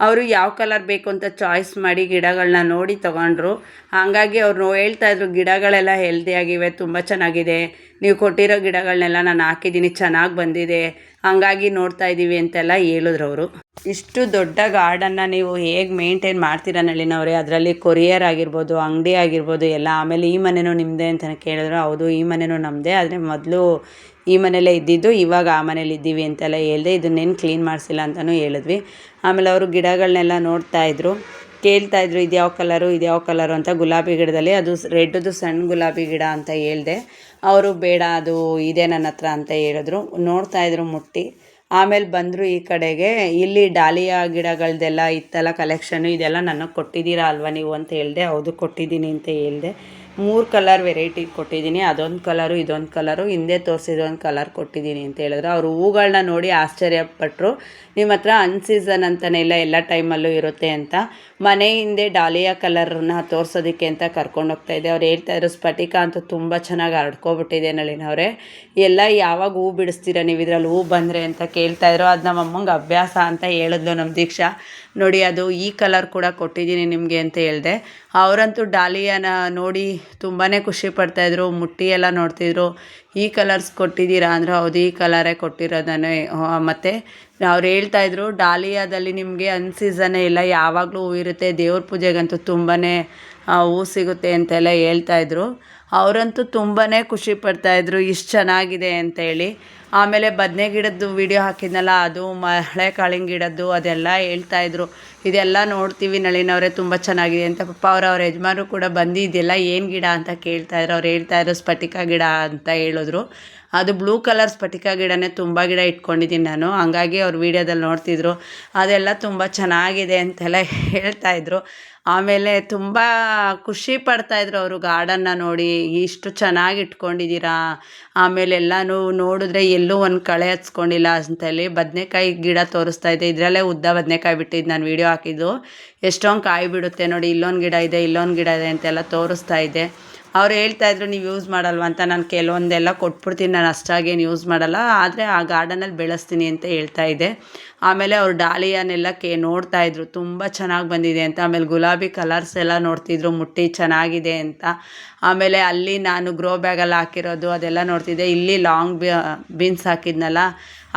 ಅವರು ಯಾವ ಕಲರ್ ಬೇಕು ಅಂತ ಚಾಯ್ಸ್ ಮಾಡಿ ಗಿಡಗಳನ್ನ ನೋಡಿ ತೊಗೊಂಡ್ರು. ಹಾಗಾಗಿ ಅವರು ಹೇಳ್ತಾಯಿದ್ರು ಗಿಡಗಳೆಲ್ಲ ಹೆಲ್ದಿಯಾಗಿವೆ, ತುಂಬ ಚೆನ್ನಾಗಿದೆ, ನೀವು ಕೊಟ್ಟಿರೋ ಗಿಡಗಳನ್ನೆಲ್ಲ ನಾನು ಹಾಕಿದ್ದೀನಿ, ಚೆನ್ನಾಗಿ ಬಂದಿದೆ, ಹಾಗಾಗಿ ನೋಡ್ತಾ ಇದ್ದೀವಿ ಅಂತೆಲ್ಲ ಹೇಳಿದ್ರು ಅವರು. ಇಷ್ಟು ದೊಡ್ಡ ಗಾರ್ಡನ್ನ ನೀವು ಹೇಗೆ ಮೇಂಟೈನ್ ಮಾಡ್ತೀರಾ ನಳಿನವ್ರೆ, ಅದರಲ್ಲಿ ಕೊರಿಯರ್ ಆಗಿರ್ಬೋದು, ಅಂಗಡಿ ಆಗಿರ್ಬೋದು ಎಲ್ಲ. ಆಮೇಲೆ ಈ ಮನೆಯೂ ನಿಮ್ಮದೇ ಅಂತ ಕೇಳಿದ್ರು. ಹೌದು, ಈ ಮನೆಯೂ ನಮ್ಮದೇ, ಆದರೆ ಮೊದಲು ಈ ಮನೆಯಲ್ಲೇ ಇದ್ದಿದ್ದು, ಇವಾಗ ಆ ಮನೇಲಿ ಇದ್ದೀವಿ ಅಂತೆಲ್ಲ ಹೇಳಿದೆ. ಇದನ್ನೇನು ಕ್ಲೀನ್ ಮಾಡಿಸಿಲ್ಲ ಅಂತಲೂ ಹೇಳಿದ್ವಿ. ಆಮೇಲೆ ಅವರು ಗಿಡಗಳನ್ನೆಲ್ಲ ನೋಡ್ತಾಯಿದ್ರು, ಕೇಳ್ತಾಯಿದ್ರು ಇದ್ಯಾವ ಕಲರು ಅಂತ. ಗುಲಾಬಿ ಗಿಡದಲ್ಲಿ ಅದು ರೆಡ್ದು ಸಣ್ಣ ಗುಲಾಬಿ ಗಿಡ ಅಂತ ಹೇಳಿದೆ. ಅವರು ಬೇಡ, ಅದು ಇದೆ ನನ್ನ ಹತ್ರ ಅಂತ ಹೇಳಿದ್ರು. ನೋಡ್ತಾಯಿದ್ರು ಮುಟ್ಟಿ. ಆಮೇಲೆ ಬಂದರು ಈ ಕಡೆಗೆ. ಇಲ್ಲಿ ಡಾಲಿಯಾ ಗಿಡಗಳದ್ದೆಲ್ಲ ಇತ್ತಲ್ಲ ಕಲೆಕ್ಷನ್ನು, ಇದೆಲ್ಲ ನನಗೆ ಕೊಟ್ಟಿದ್ದೀರಾ ಅಲ್ವಾ ನೀವು ಅಂತ ಹೇಳಿದೆ. ಹೌದು, ಕೊಟ್ಟಿದ್ದೀನಿ ಅಂತ ಹೇಳಿದೆ. 3 ಕಲರ್ ವೆರೈಟಿ ಕೊಟ್ಟಿದ್ದೀನಿ, ಅದೊಂದು ಕಲರು, ಇದೊಂದು ಕಲರು, ಹಿಂದೆ ತೋರಿಸಿದೊಂದು ಕಲರ್ ಕೊಟ್ಟಿದ್ದೀನಿ ಅಂತ ಹೇಳಿದ್ರು. ಅವರು ಹೂಗಳನ್ನ ನೋಡಿ ಆಶ್ಚರ್ಯಪಟ್ಟರು. ನಿಮ್ಮ ಹತ್ರ ಅನ್ಸೀಸನ್ ಅಂತಲೇ ಇಲ್ಲ, ಎಲ್ಲ ಟೈಮಲ್ಲೂ ಇರುತ್ತೆ ಅಂತ. ಮನೆ ಹಿಂದೆ ಡಾಲಿಯಾ ಕಲರ್ನ ತೋರಿಸೋದಕ್ಕೆ ಅಂತ ಕರ್ಕೊಂಡೋಗ್ತಾ ಇದ್ದೆ. ಅವ್ರು ಹೇಳ್ತಾಯಿದ್ರು ಸ್ಫಟಿಕ ಅಂತೂ ತುಂಬ ಚೆನ್ನಾಗಿ ಹರಡ್ಕೊಬಿಟ್ಟಿದೆ ನಳಿನವ್ರೆ, ಎಲ್ಲ ಯಾವಾಗ ಹೂ ಬಿಡಿಸ್ತೀರಾ ನೀವು ಇದರಲ್ಲಿ ಹೂ ಬಂದರೆ ಅಂತ ಕೇಳ್ತಾಯಿದ್ರು. ಅದು ನಮ್ಮ ಅಮ್ಮಂಗೆ ಅಭ್ಯಾಸ ಅಂತ ಹೇಳಿದ್ಲು ನಮ್ಮ ದೀಕ್ಷಾ. ನೋಡಿ, ಅದು ಈ ಕಲರ್ ಕೂಡ ಕೊಟ್ಟಿದ್ದೀನಿ ನಿಮಗೆ ಅಂತ ಹೇಳಿದೆ. ಅವರಂತೂ ಡಾಲಿಯಾನ ನೋಡಿ ತುಂಬಾ ಖುಷಿ ಪಡ್ತಾಯಿದ್ರು, ಮುಟ್ಟಿ ಎಲ್ಲ ನೋಡ್ತಿದ್ರು. ಈ ಕಲರ್ಸ್ ಕೊಟ್ಟಿದ್ದೀರಾ ಅಂದರೆ ಹೌದು, ಈ ಕಲರೇ ಕೊಟ್ಟಿರೋದನ್ನೇ. ಮತ್ತು ಅವ್ರು ಹೇಳ್ತಾಯಿದ್ರು ಡಾಲಿಯಾದಲ್ಲಿ ನಿಮಗೆ ಅನ್ಸೀಸನ್ನೇ ಇಲ್ಲ, ಯಾವಾಗಲೂ ಹೂ ಇರುತ್ತೆ, ದೇವ್ರ ಪೂಜೆಗಂತೂ ತುಂಬಾ ಹೂ ಸಿಗುತ್ತೆ ಅಂತೆಲ್ಲ ಹೇಳ್ತಾಯಿದ್ರು. ಅವರಂತೂ ತುಂಬಾ ಖುಷಿ ಪಡ್ತಾಯಿದ್ರು ಇಷ್ಟು ಚೆನ್ನಾಗಿದೆ ಅಂತೇಳಿ. ಆಮೇಲೆ ಬದನೆ ಗಿಡದ್ದು ವಿಡಿಯೋ ಹಾಕಿದ್ನಲ್ಲ, ಅದು ಮಳೆಕಾಳಿನ ಗಿಡದ್ದು, ಅದೆಲ್ಲ ಹೇಳ್ತಾಯಿದ್ರು ಇದೆಲ್ಲ ನೋಡ್ತೀವಿ ನಳಿನವ್ರೆ, ತುಂಬ ಚೆನ್ನಾಗಿದೆ ಅಂತ. ಪಾಪ ಅವ್ರ ಯಜಮಾನರು ಕೂಡ ಬಂದು ಇದೆಲ್ಲ ಏನು ಗಿಡ ಅಂತ ಕೇಳ್ತಾಯಿದ್ರು. ಅವ್ರು ಹೇಳ್ತಾಯಿದ್ರು ಸ್ಫಟಿಕ ಗಿಡ ಅಂತ ಹೇಳಿದ್ರು. ಅದು ಬ್ಲೂ ಕಲರ್ ಸ್ಫಟಿಕ ಗಿಡನೇ, ತುಂಬ ಗಿಡ ಇಟ್ಕೊಂಡಿದ್ದೀನಿ ನಾನು, ಹಂಗಾಗಿ ಅವ್ರು ವೀಡಿಯೋದಲ್ಲಿ ನೋಡ್ತಿದ್ರು. ಅದೆಲ್ಲ ತುಂಬ ಚೆನ್ನಾಗಿದೆ ಅಂತೆಲ್ಲ ಹೇಳ್ತಾಯಿದ್ರು. ಆಮೇಲೆ ತುಂಬ ಖುಷಿ ಪಡ್ತಾಯಿದ್ರು ಅವರು ಗಾರ್ಡನ್ನ ನೋಡಿ, ಇಷ್ಟು ಚೆನ್ನಾಗಿ ಇಟ್ಕೊಂಡಿದ್ದೀರಾ, ಆಮೇಲೆ ಎಲ್ಲನೂ ನೋಡಿದ್ರೆ ಎಲ್ಲೂ ಒಂದು ಕಳೆ ಹಚ್ಕೊಂಡಿಲ್ಲ ಅಂತೇಳಿ. ಬದನೆಕಾಯಿ ಗಿಡ ತೋರಿಸ್ತಾ ಇದ್ದೆ, ಇದರಲ್ಲೇ ಉದ್ದ ಬದನೆಕಾಯಿ ಬಿಟ್ಟಿದ್ದು ನಾನು ವೀಡಿಯೋ ಹಾಕಿದ್ದು. ಎಷ್ಟೊಂದು ಕಾಯಿ ಬಿಡುತ್ತೆ ನೋಡಿ, ಇಲ್ಲೊಂದು ಗಿಡ ಇದೆ, ಇಲ್ಲೊಂದು ಗಿಡ ಇದೆ ಅಂತೆಲ್ಲ ತೋರಿಸ್ತಾ ಇದ್ದೆ. ಅವ್ರು ಹೇಳ್ತಾಯಿದ್ರು ನೀವು ಯೂಸ್ ಮಾಡಲ್ವ ಅಂತ. ನಾನು ಕೆಲವೊಂದೆಲ್ಲ ಕೊಟ್ಬಿಡ್ತೀನಿ, ನಾನು ಅಷ್ಟಾಗೇನು ಯೂಸ್ ಮಾಡಲ್ಲ, ಆದರೆ ಆ ಗಾರ್ಡನಲ್ಲಿ ಬೆಳೆಸ್ತೀನಿ ಅಂತ ಹೇಳ್ತಾಯಿದ್ದೆ. ಆಮೇಲೆ ಅವ್ರು ಡಾಲಿಯಾನೆಲ್ಲ ನೋಡ್ತಾಯಿದ್ರು, ತುಂಬ ಚೆನ್ನಾಗಿ ಬಂದಿದೆ ಅಂತ. ಆಮೇಲೆ ಗುಲಾಬಿ ಕಲರ್ಸ್ ಎಲ್ಲ ನೋಡ್ತಿದ್ರು, ಮುಟ್ಟಿ ಚೆನ್ನಾಗಿದೆ ಅಂತ. ಆಮೇಲೆ ಅಲ್ಲಿ ನಾನು ಗ್ರೋ ಬ್ಯಾಗಲ್ಲಿ ಹಾಕಿರೋದು ಅದೆಲ್ಲ ನೋಡ್ತಿದ್ದೆ. ಇಲ್ಲಿ ಲಾಂಗ್ ಬೀನ್ಸ್ ಹಾಕಿದ್ನಲ್ಲ,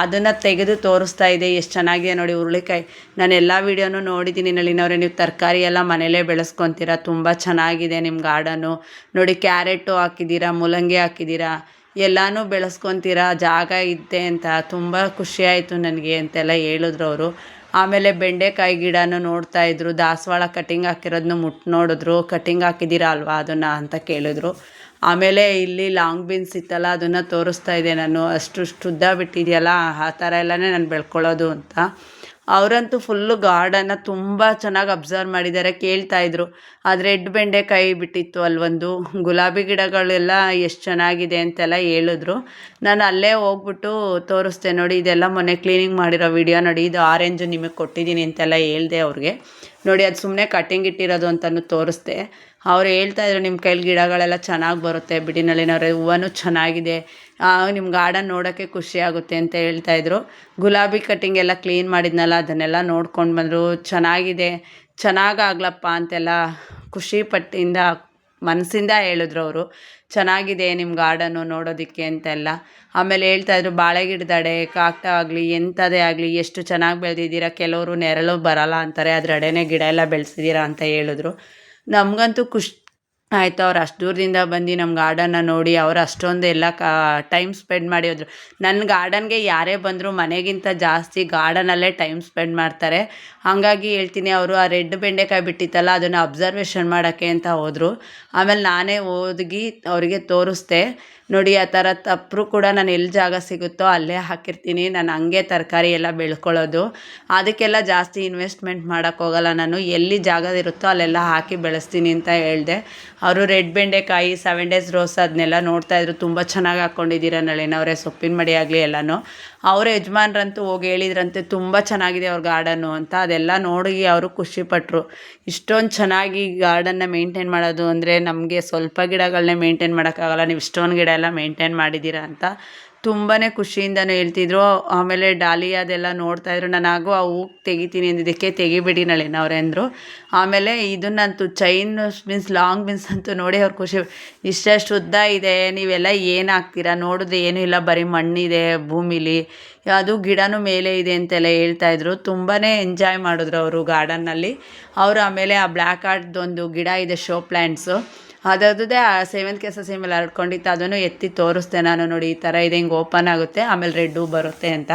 ಅದನ್ನು ತೆಗೆದು ತೋರಿಸ್ತಾ ಇದೆ, ಎಷ್ಟು ಚೆನ್ನಾಗಿದೆ ನೋಡಿ ಹುರುಳಿಕಾಯಿ. ನಾನು ಎಲ್ಲ ವೀಡಿಯೋನೂ ನೋಡಿದ್ದೀನಿ ನಳಿನವ್ರೆ, ನೀವು ತರಕಾರಿ ಎಲ್ಲ ಮನೇಲೇ ಬೆಳೆಸ್ಕೊತೀರಾ, ತುಂಬ ಚೆನ್ನಾಗಿದೆ ನಿಮ್ಮ ಗಾರ್ಡನು ನೋಡಿ. ಕ್ಯಾರೆಟು ಹಾಕಿದ್ದೀರಾ, ಮೂಲಂಗಿ ಹಾಕಿದ್ದೀರಾ, ಎಲ್ಲನೂ ಬೆಳೆಸ್ಕೊತೀರಾ, ಜಾಗ ಇದೆ ಅಂತ. ತುಂಬ ಖುಷಿಯಾಯಿತು ನನಗೆ ಅಂತೆಲ್ಲ ಹೇಳಿದ್ರು ಅವರು. ಆಮೇಲೆ ಬೆಂಡೆಕಾಯಿ ಗಿಡನೂ ನೋಡ್ತಾಯಿದ್ರು, ದಾಸವಾಳ ಕಟಿಂಗ್ ಹಾಕಿರೋದನ್ನು ನೋಡಿದ್ರು. ಕಟಿಂಗ್ ಹಾಕಿದ್ದೀರಾ ಅಲ್ವಾ ಅದನ್ನು ಅಂತ ಕೇಳಿದ್ರು. ಆಮೇಲೆ ಇಲ್ಲಿ ಲಾಂಗ್ ಬೀನ್ಸ್ ಇತ್ತಲ್ಲ, ಅದನ್ನು ತೋರಿಸ್ತಾ ಇದ್ದೆ ನಾನು, ಅಷ್ಟು ಉದ್ದ ಬಿಟ್ಟಿದೆಯಲ್ಲ, ಆ ಥರ ಎಲ್ಲನೇ ನಾನು ಬೆಳ್ಕೊಳ್ಳೋದು ಅಂತ. ಅವರಂತೂ ಫುಲ್ಲು ಗಾರ್ಡನ್ನ ತುಂಬ ಚೆನ್ನಾಗಿ ಅಬ್ಸರ್ವ್ ಮಾಡಿದ್ದಾರೆ, ಕೇಳ್ತಾಯಿದ್ರು. ಅದು ರೆಡ್ ಬೆಂಡೆಕಾಯಿ ಬಿಟ್ಟಿತ್ತು ಅಲ್ಲೊಂದು, ಗುಲಾಬಿ ಗಿಡಗಳೆಲ್ಲ ಎಷ್ಟು ಚೆನ್ನಾಗಿದೆ ಅಂತೆಲ್ಲ ಹೇಳಿದ್ರು. ನಾನು ಅಲ್ಲೇ ಹೋಗ್ಬಿಟ್ಟು ತೋರಿಸ್ದೆ ನೋಡಿ, ಇದೆಲ್ಲ ಮೊನ್ನೆ ಕ್ಲೀನಿಂಗ್ ಮಾಡಿರೋ ವಿಡಿಯೋ ನೋಡಿ, ಇದು ಆರೆಂಜು ನಿಮಗೆ ಕೊಟ್ಟಿದ್ದೀನಿ ಅಂತೆಲ್ಲ ಹೇಳಿದೆ ಅವ್ರಿಗೆ. ನೋಡಿ, ಅದು ಸುಮ್ಮನೆ ಕಟ್ಟಿಂಗ್ ಇಟ್ಟಿರೋದು ಅಂತಲೂ ತೋರಿಸ್ದೆ. ಅವ್ರು ಹೇಳ್ತಾಯಿದ್ರು ನಿಮ್ಮ ಕೈಲಿ ಗಿಡಗಳೆಲ್ಲ ಚೆನ್ನಾಗಿ ಬರುತ್ತೆ ಬಿಡಿ ನಳಿನವ್ರೆ, ಹೂವನೂ ಚೆನ್ನಾಗಿದೆ, ನಿಮ್ಮ ಗಾರ್ಡನ್ ನೋಡೋಕ್ಕೆ ಖುಷಿ ಆಗುತ್ತೆ ಅಂತ ಹೇಳ್ತಾಯಿದ್ರು. ಗುಲಾಬಿ ಕಟ್ಟಿಂಗ್ ಎಲ್ಲ ಕ್ಲೀನ್ ಮಾಡಿದ್ನಲ್ಲ, ಅದನ್ನೆಲ್ಲ ನೋಡ್ಕೊಂಡು ಬಂದರು. ಚೆನ್ನಾಗಿದೆ, ಚೆನ್ನಾಗಾಗ್ಲಪ್ಪ ಅಂತೆಲ್ಲ ಖುಷಿ ಪಟ್ಟಿಂದ ಮನಸ್ಸಿಂದ ಹೇಳಿದ್ರು ಅವರು. ಚೆನ್ನಾಗಿದೆ ನಿಮ್ಮ ಗಾರ್ಡನ್ನು ನೋಡೋದಕ್ಕೆ ಅಂತೆಲ್ಲ. ಆಮೇಲೆ ಹೇಳ್ತಾಯಿದ್ರು ಬಾಳೆ ಗಿಡದ ಅಡೆ ಕಾಕ್ಟ ಆಗಲಿ ಎಂಥದೇ ಆಗಲಿ ಎಷ್ಟು ಚೆನ್ನಾಗಿ ಬೆಳೆದಿದ್ದೀರಾ, ಕೆಲವರು ನೆರಳು ಬರಲ್ಲ ಅಂತಾರೆ, ಅದ್ರ ಅಡೆನೇ ಗಿಡ ಎಲ್ಲ ಬೆಳೆಸಿದ್ದೀರಾ ಅಂತ ಹೇಳಿದ್ರು. ನಮಗಂತೂ ಖುಷಿ ಆಯಿತು, ಅವ್ರು ಅಷ್ಟು ದೂರದಿಂದ ಬಂದು ನಮ್ಮ ಗಾರ್ಡನ್ನ ನೋಡಿ, ಅವ್ರು ಅಷ್ಟೊಂದು ಎಲ್ಲ ಟೈಮ್ ಸ್ಪೆಂಡ್ ಮಾಡಿ ಹೋದ್ರು. ನನ್ನ ಗಾರ್ಡನ್ಗೆ ಯಾರೇ ಬಂದರೂ ಮನೆಗಿಂತ ಜಾಸ್ತಿ ಗಾರ್ಡನಲ್ಲೇ ಟೈಮ್ ಸ್ಪೆಂಡ್ ಮಾಡ್ತಾರೆ. ಹಾಗಾಗಿ ಹೇಳ್ತೀನಿ, ಅವರು ಆ ರೆಡ್ ಬೆಂಡೆಕಾಯಿ ಬಿಟ್ಟಿತ್ತಲ್ಲ, ಅದನ್ನು ಅಬ್ಸರ್ವೇಷನ್ ಮಾಡೋಕ್ಕೆ ಅಂತ ಹೋದರು. ಆಮೇಲೆ ನಾನೇ ಹೋಗಿ ಅವರಿಗೆ ತೋರಿಸ್ದೆ ನೋಡಿ, ಆ ಥರ ತಪ್ಪರು ಕೂಡ ನಾನು ಎಲ್ಲಿ ಜಾಗ ಸಿಗುತ್ತೋ ಅಲ್ಲೇ ಹಾಕಿರ್ತೀನಿ. ನಾನು ಹಂಗೆ ತರಕಾರಿ ಎಲ್ಲ ಬೆಳ್ಕೊಳ್ಳೋದು, ಅದಕ್ಕೆಲ್ಲ ಜಾಸ್ತಿ ಇನ್ವೆಸ್ಟ್ಮೆಂಟ್ ಮಾಡೋಕ್ಕೋಗಲ್ಲ ನಾನು, ಎಲ್ಲಿ ಜಾಗ ಇರುತ್ತೋ ಅಲ್ಲೆಲ್ಲ ಹಾಕಿ ಬೆಳೆಸ್ತೀನಿ ಅಂತ ಹೇಳಿದೆ. ಅವರು ರೆಡ್ ಬೆಂಡೆಕಾಯಿ 7 days ರೋಸ್ ಅದನ್ನೆಲ್ಲ ನೋಡ್ತಾಯಿದ್ರು. ತುಂಬ ಚೆನ್ನಾಗಿ ಹಾಕ್ಕೊಂಡಿದ್ದೀರ ನಳಿನವ್ರೆ, ಸೊಪ್ಪಿನ ಮಡಿ ಆಗಲಿ ಎಲ್ಲನೂ. ಅವರ ಯಜಮಾನ್ರಂತೂ ಹೋಗಿ ಹೇಳಿದ್ರಂತೆ ತುಂಬ ಚೆನ್ನಾಗಿದೆ ಅವ್ರ ಗಾರ್ಡನ್ನು ಅಂತ. ಅದೆಲ್ಲ ನೋಡಿ ಅವರು ಖುಷಿಪಟ್ಟರು. ಇಷ್ಟೊಂದು ಚೆನ್ನಾಗಿ ಗಾರ್ಡನ್ನ ಮೇಂಟೈನ್ ಮಾಡೋದು ಅಂದರೆ, ನಮಗೆ ಸ್ವಲ್ಪ ಗಿಡಗಳನ್ನೇ ಮೇಂಟೈನ್ ಮಾಡೋಕ್ಕಾಗಲ್ಲ, ನೀವು ಇಷ್ಟೊಂದು ಗಿಡ ಎಲ್ಲ ಮೇಂಟೈನ್ ಮಾಡಿದ್ದೀರಾ ಅಂತ ತುಂಬಾ ಖುಷಿಯಿಂದನೂ ಹೇಳ್ತಿದ್ರು. ಆಮೇಲೆ ಡಾಲಿಯಾದೆಲ್ಲ ನೋಡ್ತಾಯಿದ್ರು. ನಾನು ಆಗೋ ಆ ಹೂ ತೆಗಿತೀನಿ ಅಂದಿದ್ದಕ್ಕೆ ತೆಗಿಬಿಡಿ ನಳಿನವ್ರೆ ಅಂದರು. ಆಮೇಲೆ ಇದನ್ನಂತೂ ಚೈನ್ ಮೀನ್ಸ್ ಲಾಂಗ್ ಮೀನ್ಸ್ ಅಂತೂ ನೋಡಿ ಅವ್ರು ಖುಷಿ. ಇಷ್ಟಷ್ಟು ಉದ್ದ ಇದೆ, ನೀವೆಲ್ಲ ಏನು ಹಾಕ್ತೀರಾ, ನೋಡಿದ್ರೆ ಏನೂ ಇಲ್ಲ, ಬರೀ ಮಣ್ಣಿದೆ ಭೂಮಿಲಿ, ಅದು ಗಿಡನೂ ಮೇಲೆ ಇದೆ ಅಂತೆಲ್ಲ ಹೇಳ್ತಾಯಿದ್ರು. ತುಂಬಾ ಎಂಜಾಯ್ ಮಾಡಿದ್ರು ಅವರು ಗಾರ್ಡನ್ನಲ್ಲಿ. ಅವರು ಆಮೇಲೆ ಆ ಬ್ಲ್ಯಾಕ್ ಆರ್ಟ್ದೊಂದು ಗಿಡ ಇದೆ, ಶೋ ಪ್ಲ್ಯಾಂಟ್ಸು, ಅದರದ್ದೇ ಆ ಸೇವಂತಿಗೆ ಸಸಿ ಮೇಲೆ ಹರಡ್ಕೊಂಡಿತ್ತು. ಅದನ್ನು ಎತ್ತಿ ತೋರಿಸ್ದೆ ನಾನು, ನೋಡಿ ಈ ಥರ ಇದೆ, ಹಿಂಗೆ ಓಪನ್ ಆಗುತ್ತೆ, ಆಮೇಲೆ ರೆಡ್ಡು ಬರುತ್ತೆ ಅಂತ.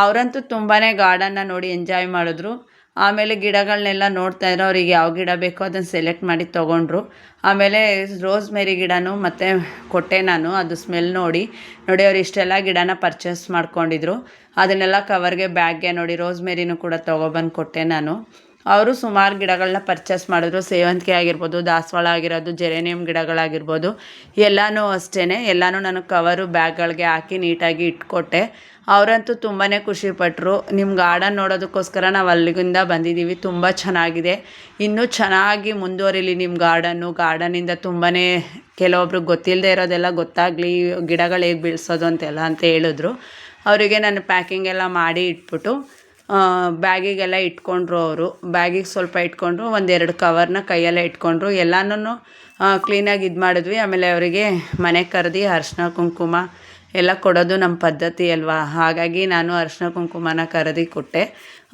ಅವರಂತೂ ತುಂಬಾ ಗಾರ್ಡನ್ನ ನೋಡಿ ಎಂಜಾಯ್ ಮಾಡಿದ್ರು. ಆಮೇಲೆ ಗಿಡಗಳನ್ನೆಲ್ಲ ನೋಡ್ತಾಯಿದ್ರು. ಅವ್ರಿಗೆ ಯಾವ ಗಿಡ ಬೇಕೋ ಅದನ್ನು ಸೆಲೆಕ್ಟ್ ಮಾಡಿ ತೊಗೊಂಡ್ರು. ಆಮೇಲೆ ರೋಸ್ ಮೇರಿ ಗಿಡನೂ ಮತ್ತು ಕೊಟ್ಟೆ ನಾನು, ಅದು ಸ್ಮೆಲ್ ನೋಡಿ ಅವ್ರು ಇಷ್ಟೆಲ್ಲ ಗಿಡನ ಪರ್ಚೇಸ್ ಮಾಡ್ಕೊಂಡಿದ್ರು. ಅದನ್ನೆಲ್ಲ ಕವರ್ಗೆ, ಬ್ಯಾಗ್ಗೆ ನೋಡಿ ರೋಸ್ ಮೇರಿನೂ ಕೂಡ ತೊಗೊಬಂದು ಕೊಟ್ಟೆ ನಾನು. ಅವರು ಸುಮಾರು ಗಿಡಗಳನ್ನ ಪರ್ಚೇಸ್ ಮಾಡಿದ್ರು. ಸೇವಂತಿಗೆ ಆಗಿರ್ಬೋದು, ದಾಸವಾಳ ಆಗಿರೋದು, ಜೆರೇನಿಯಮ್ ಗಿಡಗಳಾಗಿರ್ಬೋದು, ಎಲ್ಲನೂ ಅಷ್ಟೇ. ಎಲ್ಲನೂ ನಾನು ಕವರು ಬ್ಯಾಗ್ಗಳಿಗೆ ಹಾಕಿ ನೀಟಾಗಿ ಇಟ್ಕೊಟ್ಟೆ. ಅವರಂತೂ ತುಂಬಾ ಖುಷಿಪಟ್ಟರು. ನಿಮ್ಮ ಗಾರ್ಡನ್ ನೋಡೋದಕ್ಕೋಸ್ಕರ ನಾವು ಅಲ್ಲಿಗಿಂದ ಬಂದಿದ್ದೀವಿ, ತುಂಬ ಚೆನ್ನಾಗಿದೆ, ಇನ್ನೂ ಚೆನ್ನಾಗಿ ಮುಂದುವರಿಲಿ ನಿಮ್ಮ ಗಾರ್ಡನ್ನಿಂದ ತುಂಬಾ ಕೆಲವೊಬ್ರಿಗೆ ಗೊತ್ತಿಲ್ಲದೆ ಇರೋದೆಲ್ಲ ಗೊತ್ತಾಗಲಿ, ಗಿಡಗಳು ಹೇಗೆ ಬೆಳೆಸೋದು ಅಂತೆಲ್ಲ ಅಂತ ಹೇಳಿದ್ರು. ಅವರಿಗೆ ನಾನು ಪ್ಯಾಕಿಂಗ್ ಎಲ್ಲ ಮಾಡಿ ಇಟ್ಬಿಟ್ಟು ಬ್ಯಾಗಿಗೆಲ್ಲ ಇಟ್ಕೊಂಡ್ರು. ಅವರು ಬ್ಯಾಗಿಗೆ ಸ್ವಲ್ಪ ಇಟ್ಕೊಂಡ್ರು, ಒಂದೆರಡು ಕವರ್ನ ಕೈಯಲ್ಲೇ ಇಟ್ಕೊಂಡ್ರು. ಎಲ್ಲನೂ ಕ್ಲೀನಾಗಿ ಇದು ಮಾಡಿದ್ವಿ. ಆಮೇಲೆ ಅವರಿಗೆ ಮನೆಗೆ ಕರೆದು ಅರಿಶಿನ ಕುಂಕುಮ ಎಲ್ಲ ಕೊಡೋದು ನಮ್ಮ ಪದ್ಧತಿ ಅಲ್ವಾ, ಹಾಗಾಗಿ ನಾನು ಅರಿಶಿನ ಕುಂಕುಮನ ಕರೆದು ಕೊಟ್ಟೆ.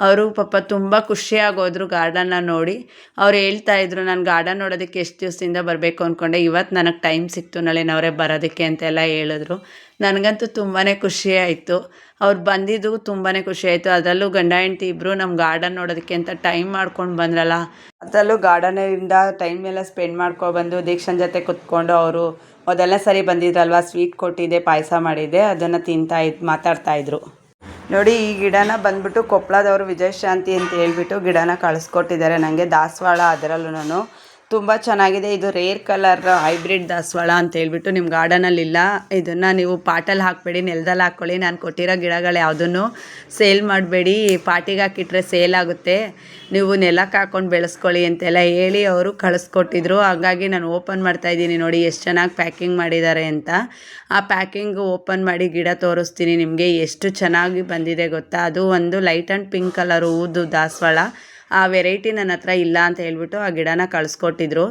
ಅವರು ಪಾಪ ತುಂಬ ಖುಷಿಯಾಗೋದ್ರು ಗಾರ್ಡನ್ನ ನೋಡಿ. ಅವ್ರು ಹೇಳ್ತಾಯಿದ್ರು, ನಾನು ಗಾರ್ಡನ್ ನೋಡೋದಕ್ಕೆ ಎಷ್ಟು ದಿವಸದಿಂದ ಬರಬೇಕು ಅಂದ್ಕೊಂಡೆ, ಇವತ್ತು ನನಗೆ ಟೈಮ್ ಸಿಕ್ತು ನಳಿನವರೇ ಬರೋದಕ್ಕೆ ಅಂತೆಲ್ಲ ಹೇಳಿದ್ರು. ನನಗಂತೂ ತುಂಬಾ ಖುಷಿ ಆಯಿತು. ಅವ್ರು ಬಂದಿದ್ದು ತುಂಬಾ ಖುಷಿ ಆಯಿತು. ಅದರಲ್ಲೂ ಗಂಡ ಹೆಂಡ್ತಿ ಇಬ್ಬರು ನಮ್ಮ ಗಾರ್ಡನ್ ನೋಡೋದಕ್ಕೆ ಅಂತ ಟೈಮ್ ಮಾಡ್ಕೊಂಡು ಬಂದ್ರಲ್ಲ, ಅದರಲ್ಲೂ ಗಾರ್ಡನಿಂದ ಟೈಮ್ ಎಲ್ಲ ಸ್ಪೆಂಡ್ ಮಾಡ್ಕೊಬಂದು ದೀಕ್ಷನ್ ಜೊತೆ ಕುತ್ಕೊಂಡು, ಅವರು ಮೊದಲನೇ ಸರಿ ಬಂದಿದ್ರಲ್ವ, ಸ್ವೀಟ್ ಕೊಟ್ಟಿದ್ದೆ, ಪಾಯಸ ಮಾಡಿದ್ದೆ, ಅದನ್ನು ಮಾತಾಡ್ತಾಯಿದ್ರು. ನೋಡಿ ಈ ಗಿಡನ ಬಂದ್ಬಿಟ್ಟು ಕೊಪ್ಪಳದವರು ವಿಜಯಶಾಂತಿ ಅಂತ ಹೇಳ್ಬಿಟ್ಟು ಗಿಡನ ಕಳಿಸ್ಕೊಟ್ಟಿದ್ದಾರೆ ನನಗೆ, ದಾಸವಾಳ. ಅದರಲ್ಲೂ ನಾನು ತುಂಬ ಚೆನ್ನಾಗಿದೆ. ಇದು ರೇರ್ ಕಲರ್ ಹೈಬ್ರಿಡ್ ದಾಸವಾಳ ಅಂತ ಹೇಳ್ಬಿಟ್ಟು ನಿಮ್ಮ ಗಾರ್ಡನಲ್ಲಿಲ್ಲ. ಇದನ್ನು ನೀವು ಪಾಟಲ್ಲಿ ಹಾಕಬೇಡಿ, ನೆಲದಲ್ಲಿ ಹಾಕ್ಕೊಳ್ಳಿ. ನಾನು ಕೊಟ್ಟಿರೋ ಗಿಡಗಳು ಯಾವುದನ್ನು ಸೇಲ್ ಮಾಡಬೇಡಿ, ಪಾಟಿಗೆ ಹಾಕಿಟ್ರೆ ಸೇಲ್ ಆಗುತ್ತೆ, ನೀವು ನೆಲಕ್ಕೆ ಹಾಕ್ಕೊಂಡು ಬೆಳೆಸ್ಕೊಳ್ಳಿ ಅಂತೆಲ್ಲ ಹೇಳಿ ಅವರು ಕಳಿಸ್ಕೊಟ್ಟಿದ್ರು. ಹಾಗಾಗಿ ನಾನು ಓಪನ್ ಮಾಡ್ತಾಯಿದ್ದೀನಿ, ನೋಡಿ ಎಷ್ಟು ಚೆನ್ನಾಗಿ ಪ್ಯಾಕಿಂಗ್ ಮಾಡಿದ್ದಾರೆ ಅಂತ. ಆ ಪ್ಯಾಕಿಂಗ್ ಓಪನ್ ಮಾಡಿ ಗಿಡ ತೋರಿಸ್ತೀನಿ ನಿಮಗೆ, ಎಷ್ಟು ಚೆನ್ನಾಗಿ ಬಂದಿದೆ ಗೊತ್ತಾ. ಅದು ಒಂದು ಲೈಟ್ ಆ್ಯಂಡ್ ಪಿಂಕ್ ಕಲರ್ ಹೂದು ದಾಸವಾಳ. ಆ ವೆರೈಟಿ ನನ್ನ ಹತ್ರ ಇಲ್ಲ ಅಂತ ಹೇಳ್ಬಿಟ್ಟು ಆ ಗಿಡನ ಕಳಿಸ್ಕೊಟ್ಟಿದ್ರು.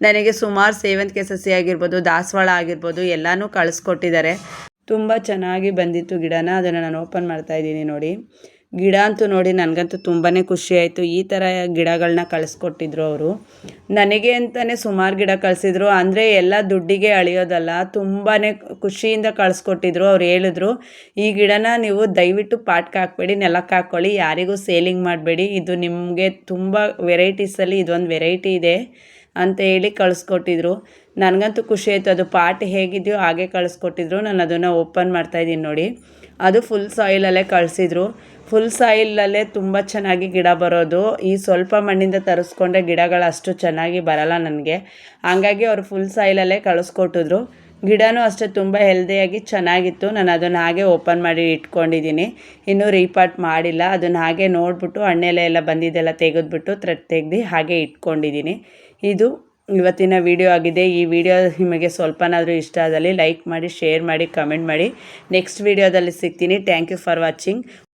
ನನಗೆ ಸುಮಾರು ಸೇವಂತಿಗೆ ಸಸಿ ಆಗಿರ್ಬೋದು, ದಾಸವಾಳ ಆಗಿರ್ಬೋದು, ಎಲ್ಲನೂ ಕಳಿಸ್ಕೊಟ್ಟಿದ್ದಾರೆ. ತುಂಬ ಚೆನ್ನಾಗಿ ಬಂದಿತ್ತು ಗಿಡನ. ಅದನ್ನು ನಾನು ಓಪನ್ ಮಾಡ್ತಾಯಿದ್ದೀನಿ ನೋಡಿ. ಗಿಡ ಅಂತೂ ನೋಡಿ ನನಗಂತೂ ತುಂಬಾ ಖುಷಿ ಆಯಿತು. ಈ ಥರ ಗಿಡಗಳನ್ನ ಕಳಿಸ್ಕೊಟ್ಟಿದ್ರು ಅವರು. ನನಗೆ ಅಂತಲೇ ಸುಮಾರು ಗಿಡ ಕಳಿಸಿದ್ರು, ಅಂದರೆ ಎಲ್ಲ ದುಡ್ಡಿಗೆ ಅಳಿಯೋದಲ್ಲ, ತುಂಬಾ ಖುಷಿಯಿಂದ ಕಳಿಸ್ಕೊಟ್ಟಿದ್ರು. ಅವ್ರು ಹೇಳಿದ್ರು, ಈ ಗಿಡನ ನೀವು ದಯವಿಟ್ಟು ಪಾಟ್ಗೆ ಹಾಕಬೇಡಿ, ನೆಲಕ್ಕೆ ಹಾಕ್ಕೊಳ್ಳಿ, ಯಾರಿಗೂ ಸೇಲಿಂಗ್ ಮಾಡಬೇಡಿ, ಇದು ನಿಮಗೆ ತುಂಬ ವೆರೈಟೀಸಲ್ಲಿ ಇದೊಂದು ವೆರೈಟಿ ಇದೆ ಅಂತ ಹೇಳಿ ಕಳಿಸ್ಕೊಟ್ಟಿದ್ರು. ನನಗಂತೂ ಖುಷಿ ಆಯಿತು. ಅದು ಪಾಟ್ ಹೇಗಿದೆಯೋ ಹಾಗೆ ಕಳಿಸ್ಕೊಟ್ಟಿದ್ರು. ನಾನು ಅದನ್ನು ಓಪನ್ ಮಾಡ್ತಾಯಿದ್ದೀನಿ ನೋಡಿ. ಅದು ಫುಲ್ ಸಾಯಿಲಲ್ಲೇ ಕಳಿಸಿದ್ರು. ಫುಲ್ ಸಾಯಿಲಲ್ಲೇ ತುಂಬ ಚೆನ್ನಾಗಿ ಗಿಡ ಬರೋದು. ಈ ಸ್ವಲ್ಪ ಮಣ್ಣಿಂದ ತರಿಸ್ಕೊಂಡ್ರೆ ಗಿಡಗಳು ಅಷ್ಟು ಚೆನ್ನಾಗಿ ಬರಲ್ಲ ನನಗೆ, ಹಂಗಾಗಿ ಅವರು ಫುಲ್ ಸಾಯಿಲಲ್ಲೇ ಕಳಿಸ್ಕೊಟ್ಟಿದ್ರು. ಗಿಡನೂ ಅಷ್ಟೇ ತುಂಬ ಹೆಲ್ದಿಯಾಗಿ ಚೆನ್ನಾಗಿತ್ತು. ನಾನು ಅದನ್ನು ಹಾಗೆ ಓಪನ್ ಮಾಡಿ ಇಟ್ಕೊಂಡಿದ್ದೀನಿ, ಇನ್ನೂ ರೀಪಾಟ್ ಮಾಡಿಲ್ಲ. ಅದನ್ನು ಹಾಗೆ ನೋಡಿಬಿಟ್ಟು ಹಣ್ಣೆಲೆ ಎಲ್ಲ ಬಂದಿದ್ದೆಲ್ಲ ತೆಗೆದ್ಬಿಟ್ಟು ಥ್ರೆಡ್ ತೆಗೆದು ಹಾಗೆ ಇಟ್ಕೊಂಡಿದ್ದೀನಿ. ಇದು ಇವತ್ತಿನ ವಿಡಿಯೋ ಆಗಿದೆ. ಈ ವಿಡಿಯೋ ನಿಮಗೆ ಸ್ವಲ್ಪನಾದರೂ ಇಷ್ಟ ಆದಲ್ಲಿ ಲೈಕ್ ಮಾಡಿ, ಶೇರ್ ಮಾಡಿ, ಕಮೆಂಟ್ ಮಾಡಿ. ನೆಕ್ಸ್ಟ್ ವಿಡಿಯೋದಲ್ಲಿ ಸಿಗ್ತೀನಿ. Thank you for watching.